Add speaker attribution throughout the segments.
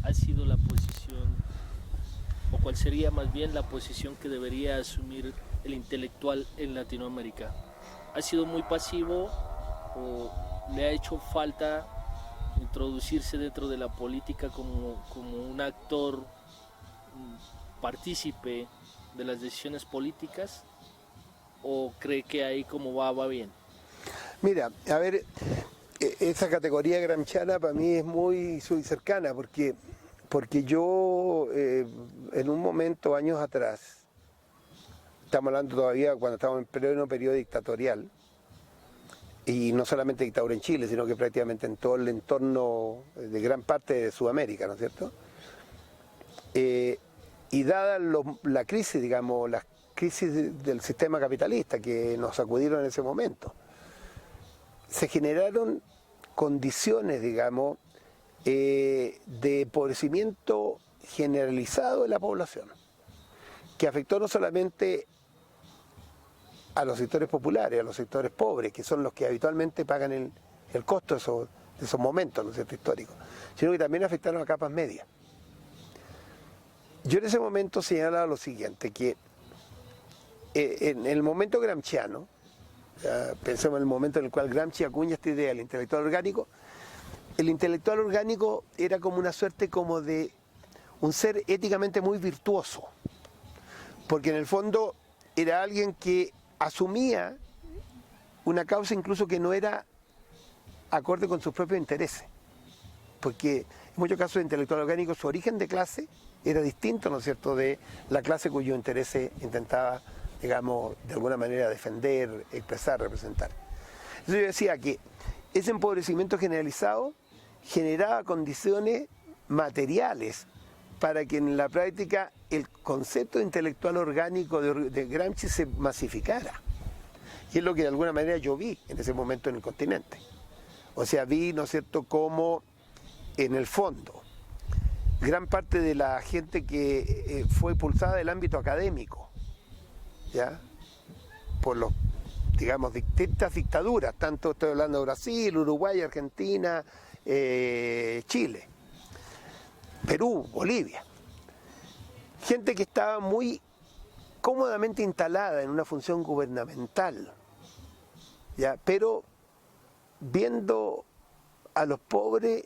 Speaker 1: Ha sido la posición, o cuál sería más bien la posición que debería asumir el intelectual en Latinoamérica? ¿Ha sido muy pasivo o le ha hecho falta introducirse dentro de la política como un actor partícipe de las decisiones políticas, o cree que ahí como va bien?
Speaker 2: Mira, a ver, esa categoría gramsciana para mí es muy cercana porque yo en un momento, años atrás, estamos hablando todavía cuando estábamos en pleno periodo dictatorial, y no solamente dictadura en Chile, sino que prácticamente en todo el entorno de gran parte de Sudamérica, ¿no es cierto? Y dada la crisis, digamos, las crisis del sistema capitalista que nos sacudieron en ese momento, se generaron condiciones, digamos, de empobrecimiento generalizado de la población, que afectó no solamente a los sectores populares, a los sectores pobres, que son los que habitualmente pagan el costo de esos momentos, ¿no es cierto?, históricos, sino que también afectaron a capas medias. Yo en ese momento señalaba lo siguiente, que en el momento gramsciano, pensemos en el momento en el cual Gramsci acuña esta idea del intelectual orgánico, el intelectual orgánico era como una suerte como de un ser éticamente muy virtuoso, porque en el fondo era alguien que asumía una causa incluso que no era acorde con sus propios intereses, porque en muchos casos el intelectual orgánico, su origen de clase era distinto, ¿no es cierto?, de la clase cuyo interés intentaba, digamos, de alguna manera defender, expresar, representar. Entonces yo decía que ese empobrecimiento generalizado generaba condiciones materiales para que en la práctica el concepto intelectual orgánico de Gramsci se masificara. Y es lo que de alguna manera yo vi en ese momento en el continente. O sea, vi, ¿no es cierto?, cómo en el fondo gran parte de la gente que fue expulsada del ámbito académico, ¿ya?, por los, digamos, distintas dictaduras, tanto estoy hablando de Brasil, Uruguay, Argentina, Chile, Perú, Bolivia. Gente que estaba muy cómodamente instalada en una función gubernamental, ¿ya?, pero viendo a los pobres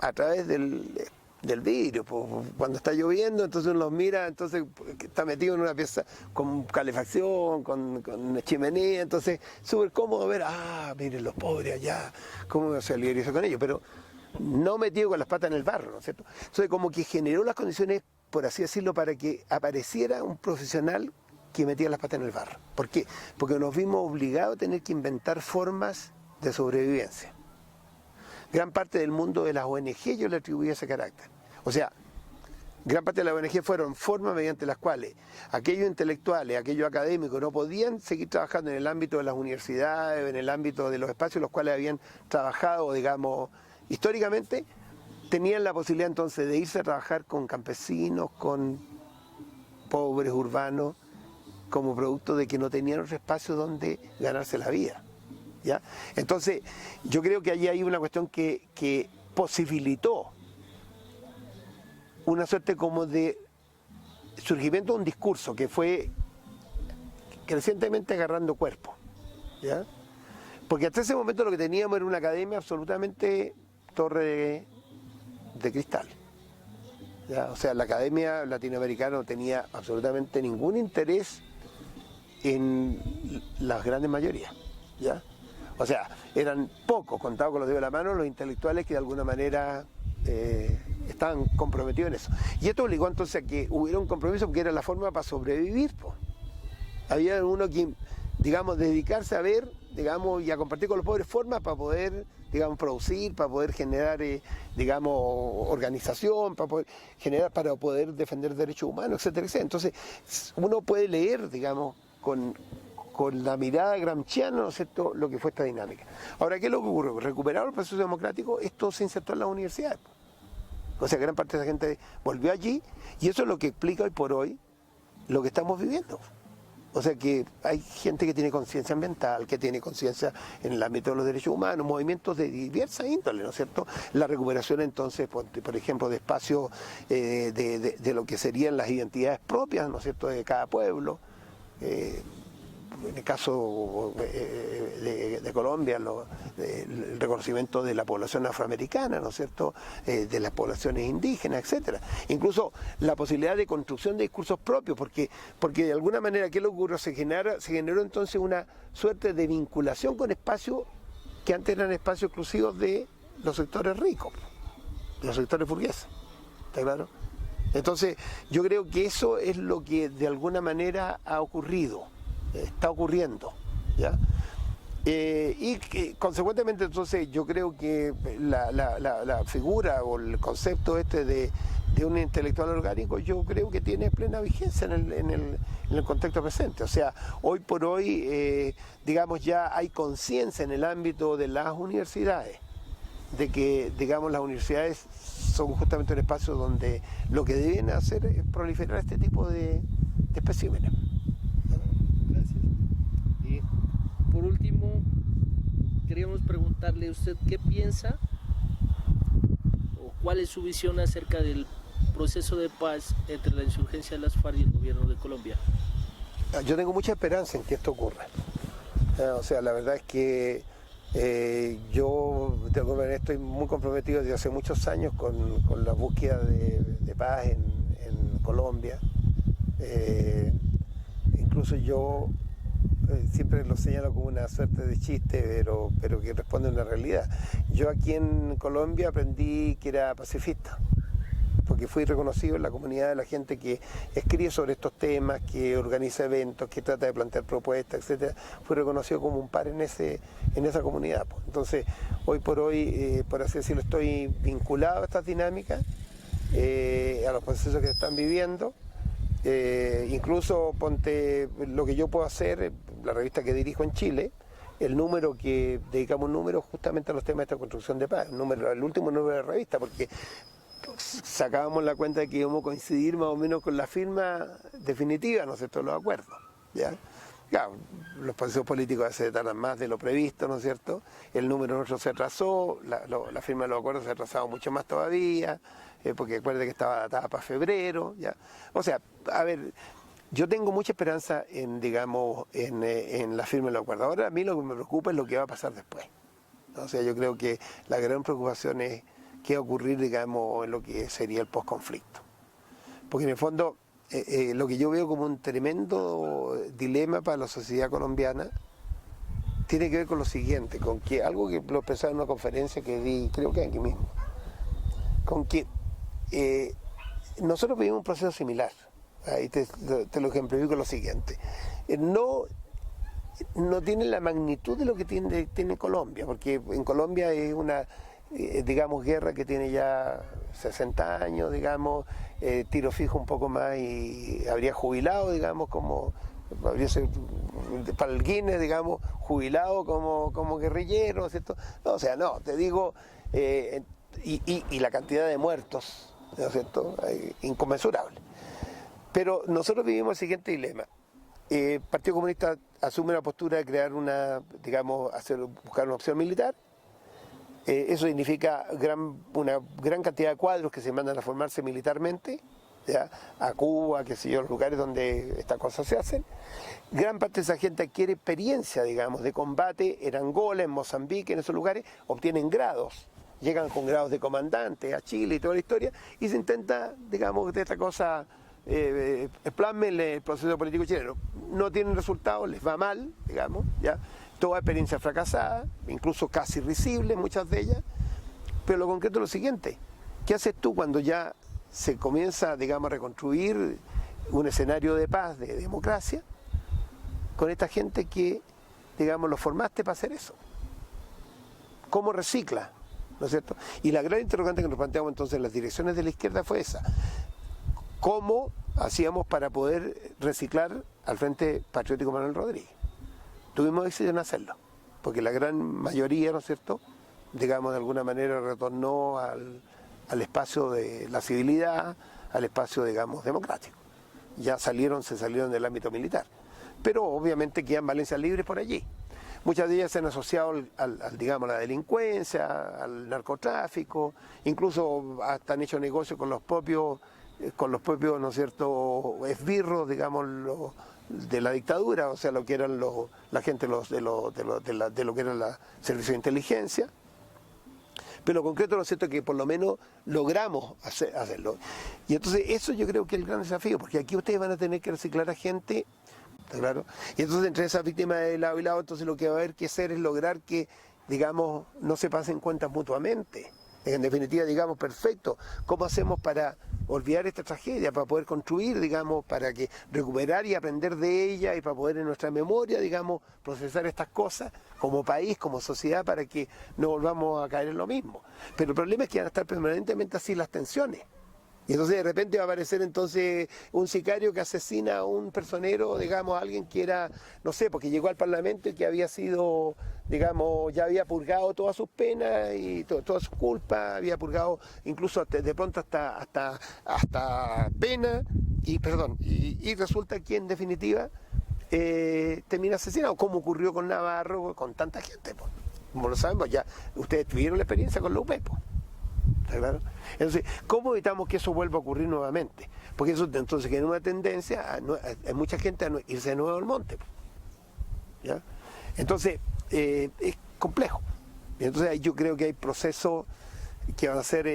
Speaker 2: a través del vidrio, pues, cuando está lloviendo, entonces uno los mira, entonces está metido en una pieza con calefacción, con chimenea, entonces súper cómodo ver, miren los pobres allá, cómo se solidariza con ellos, pero no metido con las patas en el barro, ¿no es cierto? Entonces como que generó las condiciones, por así decirlo, para que apareciera un profesional que metía las patas en el barro. ¿Por qué? Porque nos vimos obligados a tener que inventar formas de sobrevivencia. Gran parte del mundo de las ONG yo le atribuía ese carácter. O sea, gran parte de las ONG fueron formas mediante las cuales aquellos intelectuales, aquellos académicos no podían seguir trabajando en el ámbito de las universidades, en el ámbito de los espacios en los cuales habían trabajado, digamos, históricamente, tenían la posibilidad entonces de irse a trabajar con campesinos, con pobres urbanos, como producto de que no tenían otro espacio donde ganarse la vida, ¿ya? Entonces, yo creo que allí hay una cuestión que posibilitó una suerte como de surgimiento de un discurso que fue crecientemente agarrando cuerpo, ¿ya? Porque hasta ese momento lo que teníamos era una academia absolutamente torre de cristal, ¿ya? O sea, la academia latinoamericana no tenía absolutamente ningún interés en las grandes mayorías, ¿ya? O sea, eran pocos, contados con los dedos de la mano, los intelectuales que de alguna manera estaban comprometidos en eso. Y esto obligó entonces a que hubiera un compromiso porque era la forma para sobrevivir, pues. Había uno que, digamos, dedicarse a ver, digamos, y a compartir con los pobres formas para poder digamos, producir, para poder generar, digamos, organización, para poder defender derechos humanos, etcétera, etcétera. Entonces, uno puede leer, digamos, con la mirada gramsciana, ¿no es cierto?, lo que fue esta dinámica. Ahora, ¿qué es lo que ocurrió? Recuperado el proceso democrático, esto se insertó en las universidades. O sea, gran parte de esa gente volvió allí, y eso es lo que explica hoy por hoy lo que estamos viviendo. O sea que hay gente que tiene conciencia ambiental, que tiene conciencia en el ámbito de los derechos humanos, movimientos de diversa índole, ¿no es cierto? La recuperación entonces, por ejemplo, de espacios de lo que serían las identidades propias, ¿no es cierto?, de cada pueblo. En el caso de Colombia, el reconocimiento de la población afroamericana, ¿no es cierto?, de las poblaciones indígenas, etcétera. Incluso la posibilidad de construcción de discursos propios, porque de alguna manera, ¿qué es lo que ocurrió? Se generó entonces una suerte de vinculación con espacios que antes eran espacios exclusivos de los sectores ricos, los sectores burgueses. ¿Está claro? Entonces, yo creo que eso es lo que de alguna manera ha ocurrido. Está ocurriendo, ¿ya? Y que, consecuentemente, entonces, yo creo que la figura o el concepto de un intelectual orgánico, yo creo que tiene plena vigencia en el contexto presente. O sea, hoy por hoy, digamos, ya hay conciencia en el ámbito de las universidades, de que, digamos, las universidades son justamente un espacio donde lo que deben hacer es proliferar este tipo de especímenes.
Speaker 1: Por último, queríamos preguntarle a usted qué piensa o cuál es su visión acerca del proceso de paz entre la insurgencia de las FARC y el gobierno de Colombia.
Speaker 2: Yo tengo mucha esperanza en que esto ocurra. O sea, la verdad es que yo de alguna manera estoy muy comprometido desde hace muchos años con la búsqueda de paz en Colombia. Incluso yo siempre lo señalo como una suerte de chiste, pero que responde a una realidad. Yo aquí en Colombia aprendí que era pacifista, porque fui reconocido en la comunidad de la gente que escribe sobre estos temas, que organiza eventos, que trata de plantear propuestas, etcétera. Fui reconocido como un par en esa comunidad. Entonces, hoy por hoy, por así decirlo, estoy vinculado a estas dinámicas, a los procesos que se están viviendo. Incluso ponte lo que yo puedo hacer, la revista que dirijo en Chile, dedicamos un número justamente a los temas de esta construcción de paz, el último número de la revista, porque sacábamos la cuenta de que íbamos a coincidir más o menos con la firma definitiva, ¿no es cierto?, los acuerdos, ¿ya? Claro, los procesos políticos se tardan más de lo previsto, ¿no es cierto? El número nuestro se atrasó, la firma de los acuerdos se ha atrasado mucho más todavía, porque recuerde que estaba datada para febrero, ¿ya? O sea, a ver, yo tengo mucha esperanza digamos, en la firma de los acuerdos. Ahora a mí lo que me preocupa es lo que va a pasar después. O sea, yo creo que la gran preocupación es qué va a ocurrir, digamos, en lo que sería el posconflicto. Porque en el fondo, lo que yo veo como un tremendo dilema para la sociedad colombiana tiene que ver con lo siguiente, con que algo que lo pensaba en una conferencia que di, creo que aquí mismo, con que nosotros vivimos un proceso similar. Ahí te lo ejemplifico lo siguiente. No tiene la magnitud de lo que tiene Colombia, porque en Colombia es una, digamos, guerra que tiene ya 60 años, digamos, tiro fijo un poco más y habría jubilado, digamos, como habría sido para el Guinness, digamos, jubilado como guerrillero, ¿cierto? No, o sea, no, te digo, y la cantidad de muertos, ¿no es cierto?, inconmensurable. Pero nosotros vivimos el siguiente dilema. El Partido Comunista asume la postura de crear buscar una opción militar. Eso significa una gran cantidad de cuadros que se mandan a formarse militarmente, ¿ya?, a Cuba, qué sé yo, los lugares donde estas cosas se hacen. Gran parte de esa gente adquiere experiencia, digamos, de combate en Angola, en Mozambique, en esos lugares, obtienen grados. Llegan con grados de comandante a Chile y toda la historia, y se intenta, digamos, de esta cosa, plasme el proceso político chileno. No tienen resultados, les va mal, digamos, ya. Toda experiencia fracasada, incluso casi risible, muchas de ellas. Pero lo concreto es lo siguiente: ¿qué haces tú cuando ya se comienza, digamos, a reconstruir un escenario de paz, de democracia, con esta gente que, digamos, lo formaste para hacer eso? ¿Cómo recicla? ¿No es cierto? Y la gran interrogante que nos planteamos entonces en las direcciones de la izquierda fue esa. ¿Cómo hacíamos para poder reciclar al Frente Patriótico Manuel Rodríguez? Tuvimos éxito en hacerlo, porque la gran mayoría, ¿no es cierto?, digamos, de alguna manera retornó al espacio de la civilidad, al espacio, digamos, democrático. Ya se salieron del ámbito militar. Pero obviamente quedan Valencias libres por allí. Muchas de ellas se han asociado digamos, a la delincuencia, al narcotráfico, incluso hasta han hecho negocio con los propios, ¿no es cierto?, esbirros, digamos, de la dictadura, o sea, lo que eran la gente de lo que era la servicio de inteligencia. Pero lo concreto, ¿no es cierto?, que por lo menos logramos hacerlo. Y entonces eso yo creo que es el gran desafío, porque aquí ustedes van a tener que reciclar a gente, ¿está claro? Y entonces entre esas víctimas de lado y lado, entonces lo que va a haber que hacer es lograr que, digamos, no se pasen cuentas mutuamente. En definitiva, digamos, perfecto, ¿cómo hacemos para olvidar esta tragedia, para poder construir, digamos, para que recuperar y aprender de ella y para poder en nuestra memoria, digamos, procesar estas cosas como país, como sociedad, para que no volvamos a caer en lo mismo? Pero el problema es que van a estar permanentemente así las tensiones. Y entonces de repente va a aparecer entonces un sicario que asesina a un personero, digamos, a alguien que era, no sé, porque llegó al Parlamento y que había sido, digamos, ya había purgado todas sus penas y todas sus culpas, había purgado incluso de pronto hasta pena, y resulta que en definitiva termina asesinado, como ocurrió con Navarro, con tanta gente, pues. Como lo sabemos, ya ustedes tuvieron la experiencia con la UP, pues. Claro. Entonces, ¿cómo evitamos que eso vuelva a ocurrir nuevamente? Porque eso entonces genera una tendencia a mucha gente a irse de nuevo al monte. ¿Ya? Entonces, es complejo. Entonces, yo creo que hay procesos que van a ser,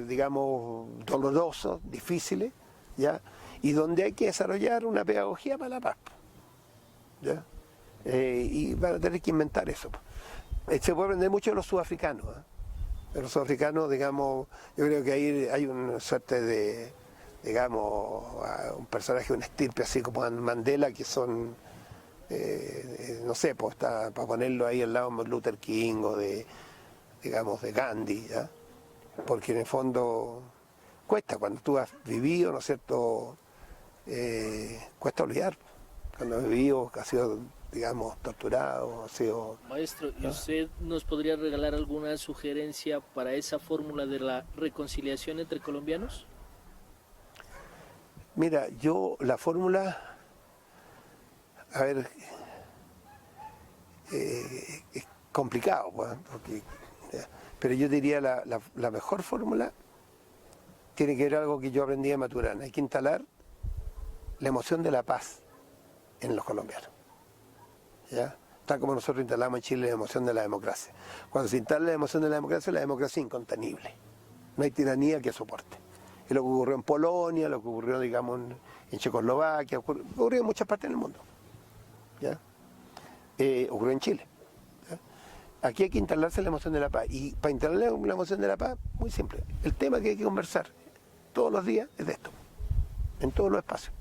Speaker 2: digamos, dolorosos, difíciles, ¿ya? Y donde hay que desarrollar una pedagogía para la paz. ¿Ya? Y van a tener que inventar eso. Se puede aprender mucho de los sudafricanos, ¿eh? De los sudafricanos, digamos, yo creo que ahí hay una suerte de, digamos, un personaje, una estirpe así como Mandela, que son, no sé, pues está para ponerlo ahí al lado de Luther King o de, digamos, de Gandhi, ¿ya? Porque en el fondo cuesta, cuando tú has vivido, ¿no es cierto?, cuesta olvidar. Cuando has vivido, has sido, digamos, torturado, ha sido...
Speaker 1: Maestro, ¿y usted nos podría regalar alguna sugerencia para esa fórmula de la reconciliación entre colombianos?
Speaker 2: Mira, yo la fórmula, a ver, es complicado, pues, porque, pero yo diría la mejor fórmula tiene que ver algo que yo aprendí de Maturana. Hay que instalar la emoción de la paz en los colombianos, ¿ya? Tal como nosotros instalamos en Chile la emoción de la democracia. Cuando se instala la emoción de la democracia es incontenible. No hay tiranía que soporte. Es lo que ocurrió en Polonia, lo que ocurrió, digamos, en Checoslovaquia, ocurrió en muchas partes del mundo, ¿ya? Ocurrió en Chile, ¿ya? Aquí hay que instalarse la emoción de la paz. Y para instalar la emoción de la paz, muy simple. El tema que hay que conversar todos los días es de esto, en todos los espacios.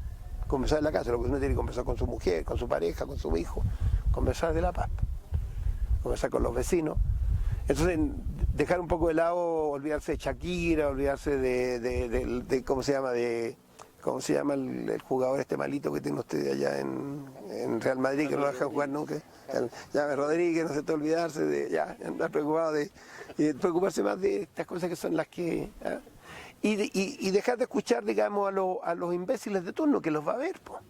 Speaker 2: Conversar en la casa, lo que uno tiene que conversar con su mujer, con su pareja, con su hijo, conversar de la paz, conversar con los vecinos. Entonces, dejar un poco de lado, olvidarse de Shakira, olvidarse de ¿cómo se llama el jugador este malito que tiene usted allá en Real Madrid, que no lo deja jugar nunca? Ya Rodríguez, no se te olvidarse de, ya, andar preocupado y preocuparse más de estas cosas que son las que... ¿ya? Y dejar de escuchar, digamos, a los imbéciles de turno, que los va a ver, pues.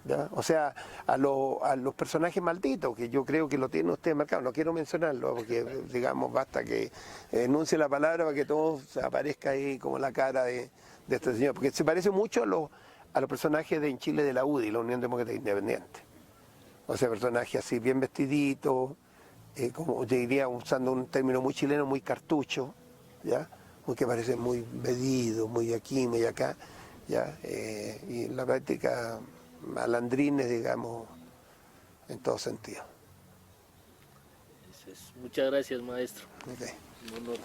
Speaker 2: ¿Ya? O sea, a los personajes malditos, que yo creo que lo tiene usted marcado. No quiero mencionarlo, porque, digamos, basta que enuncie la palabra para que todo aparezca ahí como la cara de este señor. Porque se parece mucho a los personajes de en Chile de la UDI, la Unión Demócrata Independiente. O sea, personajes así bien vestiditos, como te diría, usando un término muy chileno, muy cartucho, ¿ya? Que parece muy medido, muy aquí, muy acá, ¿ya? Y en la práctica malandrines, digamos, en todo sentido.
Speaker 1: Muchas gracias, maestro.
Speaker 2: Okay.
Speaker 1: Un honor.